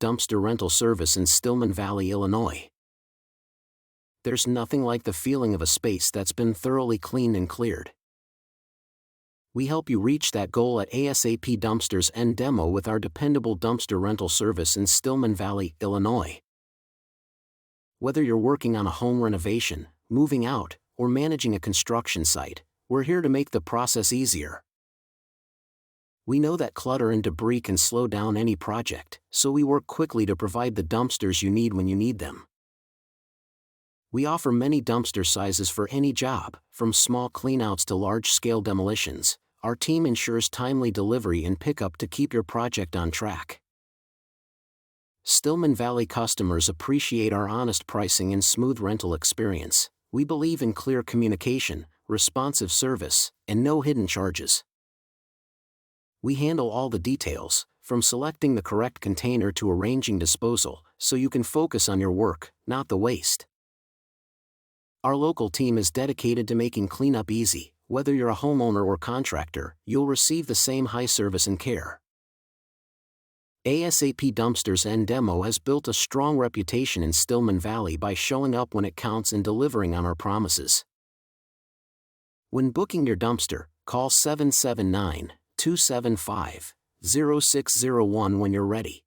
dumpster rental service in Stillman Valley, Illinois. There's nothing like the feeling of a space that's been thoroughly cleaned and cleared. We help you reach that goal at ASAP Dumpsters and Demo with our dependable dumpster rental service in Stillman Valley, Illinois. Whether you're working on a home renovation, moving out, or managing a construction site, we're here to make the process easier. We know that clutter and debris can slow down any project, so we work quickly to provide the dumpsters you need when you need them. We offer many dumpster sizes for any job, from small cleanouts to large-scale demolitions. Our team ensures timely delivery and pickup to keep your project on track. Stillman Valley customers appreciate our honest pricing and smooth rental experience. We believe in clear communication, responsive service, and no hidden charges. We handle all the details, from selecting the correct container to arranging disposal, so you can focus on your work, not the waste. Our local team is dedicated to making cleanup easy. Whether you're a homeowner or contractor, you'll receive the same high service and care. ASAP Dumpsters and Demo has built a strong reputation in Stillman Valley by showing up when it counts and delivering on our promises. When booking your dumpster, call 779-275-0601 when you're ready.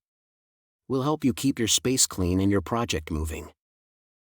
We'll help you keep your space clean and your project moving.